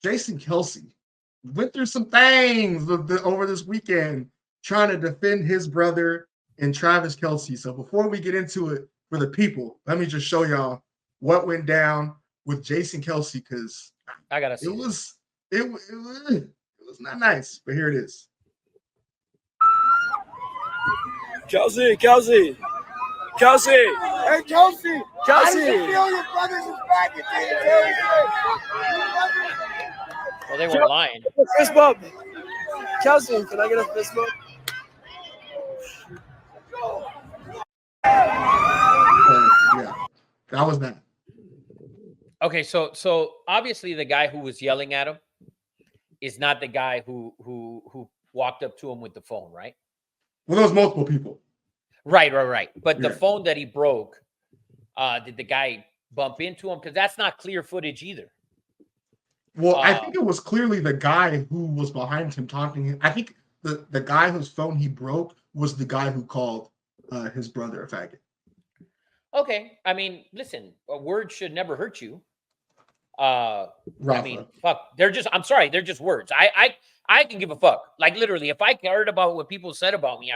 Jason Kelce went through some things over this weekend trying to defend his brother and Travis Kelce. So before we get into it for the people, let me just show y'all what went down with Jason Kelce because I gotta see it was not nice, but here it is. Kelce. Hey, Kelce. How does it Kelce. feel your brother's is back in Well, they weren't lying. Fist bump. Kelce, can I get a fist bump? Yeah, that was that. Okay, so obviously the guy who was yelling at him is not the guy who walked up to him with the phone, right? Well, there was multiple people. Right. But the Yeah. phone that he broke, did the guy bump into him? Because that's not clear footage either. Well, I think it was clearly the guy who was behind him talking. I think the guy whose phone he broke was the guy who called his brother a faggot. Okay, I mean, listen, a word should never hurt you. I mean, fuck, I'm sorry, they're just words. I can give a fuck. Like literally, if I cared about what people said about me,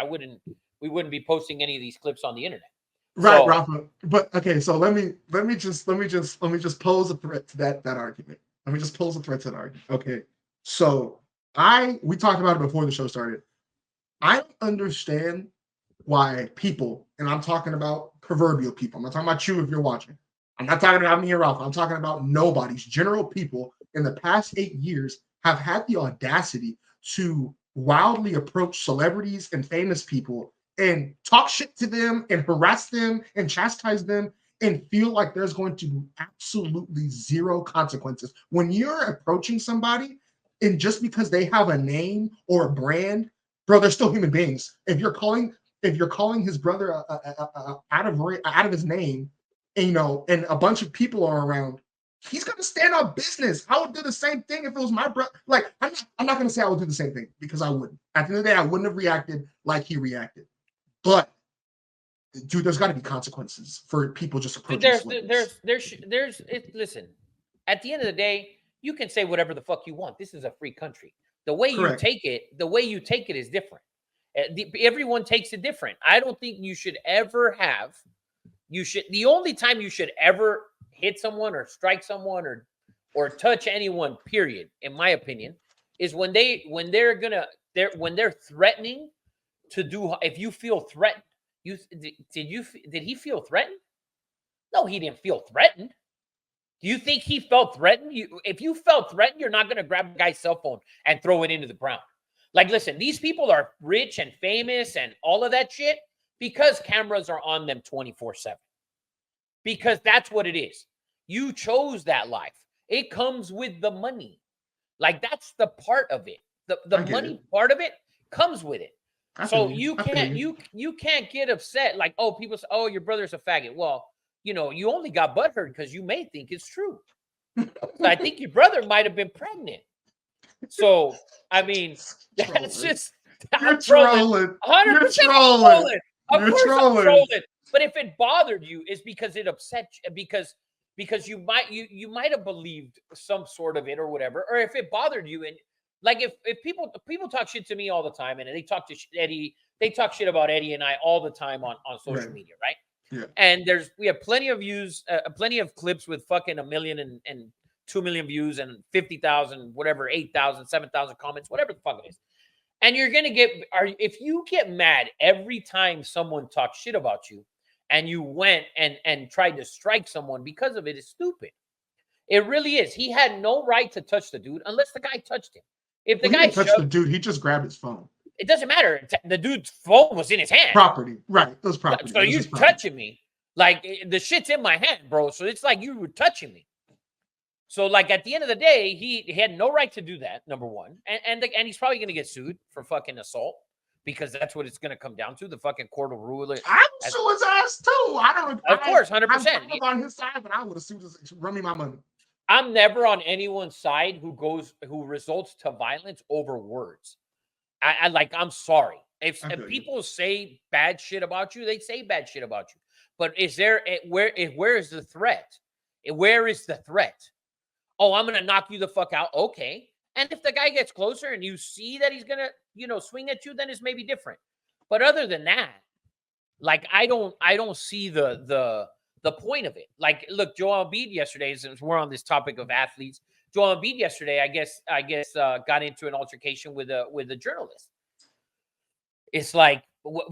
we wouldn't be posting any of these clips on the internet. Right, So, Rafa. But okay, so let me just pose a threat to that argument. Let me just pose a threat to that argument. Okay. So we talked about it before the show started. I don't understand why people, and I'm talking about proverbial people. I'm not talking about you if you're watching. I'm not talking about me or Ralph. I'm talking about nobody's general people in the past 8 years have had the audacity to wildly approach celebrities and famous people and talk shit to them and harass them and chastise them and feel like there's going to be absolutely zero consequences. When you're approaching somebody and just because they have a name or a brand, bro, they're still human beings. If you're calling his brother out of his name, and, and a bunch of people are around, he's gonna stand on business. I would do the same thing if it was my brother. Like, I'm not gonna say I would do the same thing because I wouldn't. At the end of the day, I wouldn't have reacted like he reacted. But dude, there's got to be consequences for people just approaching celebrities. Listen, at the end of the day, you can say whatever the fuck you want. This is a free country. The way you take it is different. Everyone takes it different. I don't think you should ever have. The only time you should ever hit someone or strike someone or touch anyone, period, in my opinion, is when they're threatening to do. If you feel threatened, did he feel threatened? No, he didn't feel threatened. Do you think he felt threatened? If you felt threatened, you're not going to grab a guy's cell phone and throw it into the ground. Like, listen, these people are rich and famous and all of that shit because cameras are on them 24/7. Because that's what it is. You chose that life. It comes with the money. Like, that's the part of it. The money part of it comes with it. So you can't get upset like, oh, people say, oh, your brother's a faggot. Well, you only got butthurt because you may think it's true. I think your brother might have been pregnant. So, I mean, that's just you're trolling. 100% trolling. Of course I'm trolling. But if it bothered you, it's because it upset you, because you might have believed some sort of it or whatever. Or if it bothered you, and like if people talk shit to me all the time, and they talk to Eddie, they talk shit about Eddie and I all the time on social media, right? Yeah. And we have plenty of views, plenty of clips with fucking 1 million and 2 million views and 50,000, whatever, 8,000, 7,000 comments, whatever the fuck it is. And you're gonna if you get mad every time someone talks shit about you, and you went and tried to strike someone because of it, is stupid. It really is. He had no right to touch the dude unless the guy touched him. If the guy touched the dude, he just grabbed his phone. It doesn't matter. The dude's phone was in his hand. Property, right? Those property. So you're touching me, like the shit's in my hand, bro. So it's like you were touching me. So, like, at the end of the day, he had no right to do that. Number one, and he's probably gonna get sued for fucking assault because that's what it's gonna come down to. The fucking court will rule it. I would sue his ass too. I don't. Of course, 100%. I'm on his side, but I would have sued his. Run me my money. I'm never on anyone's side who results to violence over words. I'm sorry. If people say bad shit about you, they say bad shit about you. But where is the threat? Where is the threat? Oh, I'm gonna knock you the fuck out. Okay. And if the guy gets closer and you see that he's gonna, swing at you, then it's maybe different. But other than that, like I don't see the point of it. Like, look, Joel Embiid yesterday, since we're on this topic of athletes, Joel Embiid yesterday, I guess, got into an altercation with a journalist. It's like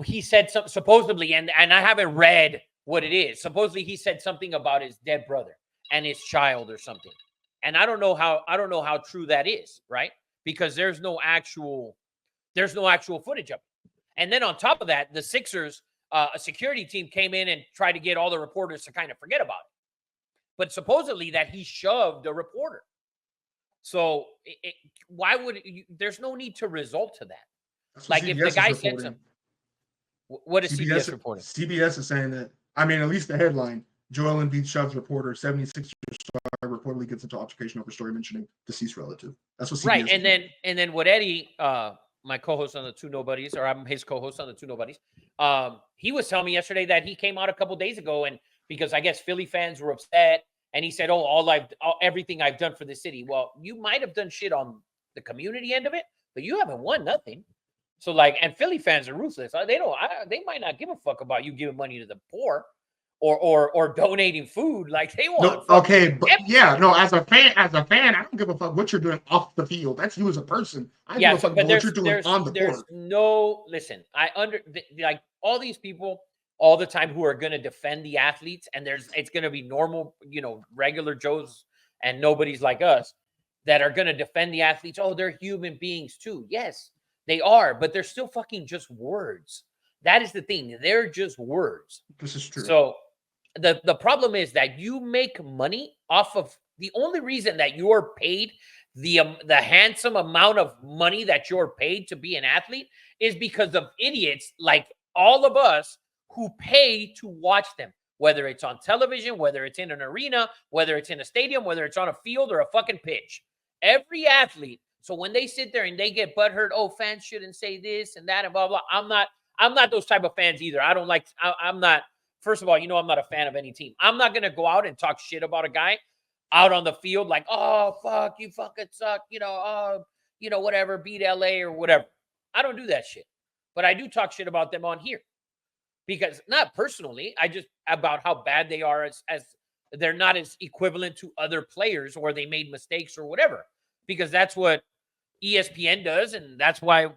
he said something supposedly, and I haven't read what it is. Supposedly, he said something about his dead brother and his child or something. And I don't know how true that is, right? Because there's no actual footage of it. And then on top of that, the Sixers, a security team came in and tried to get all the reporters to kind of forget about it. But supposedly that he shoved a reporter. So why would there's no need to resort to that. Like, if the guy said something, what is CBS reporting? CBS is saying that, I mean, at least the headline, Joel Embiid shoves reporter, 76 star reportedly gets into altercation over story mentioning deceased relative. That's what CBS right. And then what Eddie, my co-host on the Two Nobodies, or I'm his co-host on the Two Nobodies, he was telling me yesterday that he came out a couple days ago, and because I guess Philly fans were upset, and he said, everything I've done for the city. Well, you might have done shit on the community end of it, but you haven't won nothing. So, like, and Philly fans are ruthless. They might not give a fuck about you giving money to the poor or donating food. Like, they want. No, okay, but as a fan, I don't give a fuck what you're doing off the field. That's you as a person. I give a fuck what you're doing on the court. Listen, like all these people all the time who are going to defend the athletes, and it's going to be normal, regular Joes and nobody's like us that are going to defend the athletes. Oh, they're human beings too. Yes, they are, but they're still fucking just words. That is the thing. They're just words. This is true. So the problem is that you make money off of the only reason that you're paid the handsome amount of money that you're paid to be an athlete is because of idiots like all of us who pay to watch them, whether it's on television, whether it's in an arena, whether it's in a stadium, whether it's on a field or a fucking pitch. Every athlete. So when they sit there and they get butthurt, oh, fans shouldn't say this and that and blah, blah. I'm not those type of fans either. I'm not, first of all, I'm not a fan of any team. I'm not going to go out and talk shit about a guy out on the field like, oh, fuck, you fucking suck, whatever, beat LA or whatever. I don't do that shit. But I do talk shit about them on here. Because, not personally, I just about how bad they are as they're not as equivalent to other players or they made mistakes or whatever. Because that's what ESPN does, and that's why,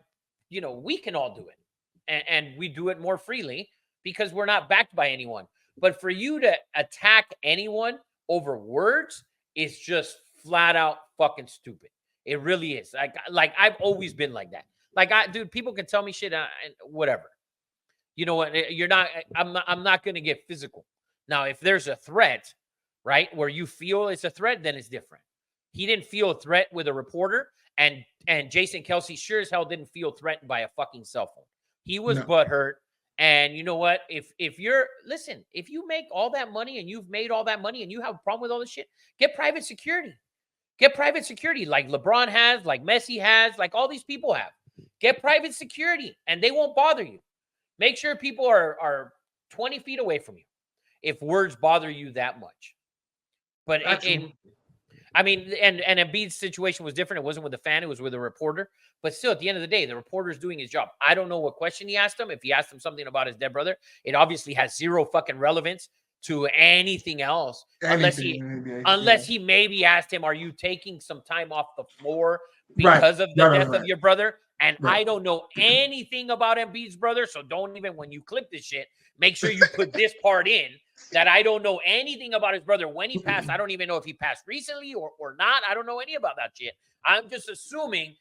we can all do it. And we do it more freely because we're not backed by anyone. But for you to attack anyone over words is just flat out fucking stupid. It really is. Like I've always been like that. Like, people can tell me shit and whatever. You know what? I'm not going to get physical. Now, if there's a threat, right, where you feel it's a threat, then it's different. He didn't feel a threat with a reporter, and Jason Kelce sure as hell didn't feel threatened by a fucking cell phone. He was butthurt. And you know what? If you make all that money and you've made all that money and you have a problem with all this shit, get private security. Get private security like LeBron has, like Messi has, like all these people have. Get private security and they won't bother you. Make sure people are 20 feet away from you if words bother you that much. But and Embiid's situation was different. It wasn't with a fan. It was with a reporter. But still, at the end of the day, the reporter's doing his job. I don't know what question he asked him. If he asked him something about his dead brother, it obviously has zero fucking relevance to anything else. Unless he maybe asked him, are you taking some time off the floor because of the death of your brother? And I don't know anything about Embiid's brother. So don't even, when you clip this shit, make sure you put this part in that I don't know anything about his brother when he passed. I don't even know if he passed recently or not. I don't know any about that shit. I'm just assuming.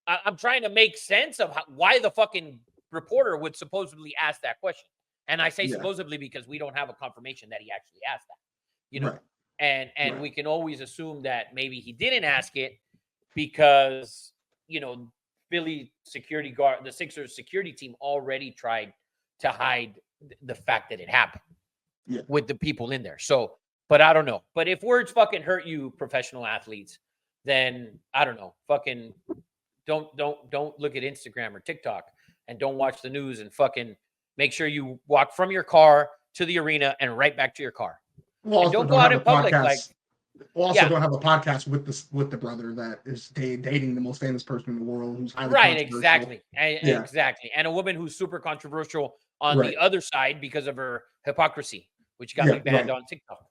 I'm trying to make sense of why the fucking reporter would supposedly ask that question. And I say supposedly because we don't have a confirmation that he actually asked that, and we can always assume that maybe he didn't ask it because, Philly security guard, the Sixers security team already tried to hide the fact that it happened with the people in there. So, but I don't know. But if words fucking hurt you, professional athletes, then I don't know, fucking don't look at Instagram or TikTok and don't watch the news and fucking make sure you walk from your car to the arena and right back to your car. Well, and don't go out in public also don't have a podcast with the brother that is dating the most famous person in the world who's highly right, controversial. exactly, and a woman who's super controversial on Right. the other side because of her hypocrisy, which got me Yeah, banned right. on TikTok.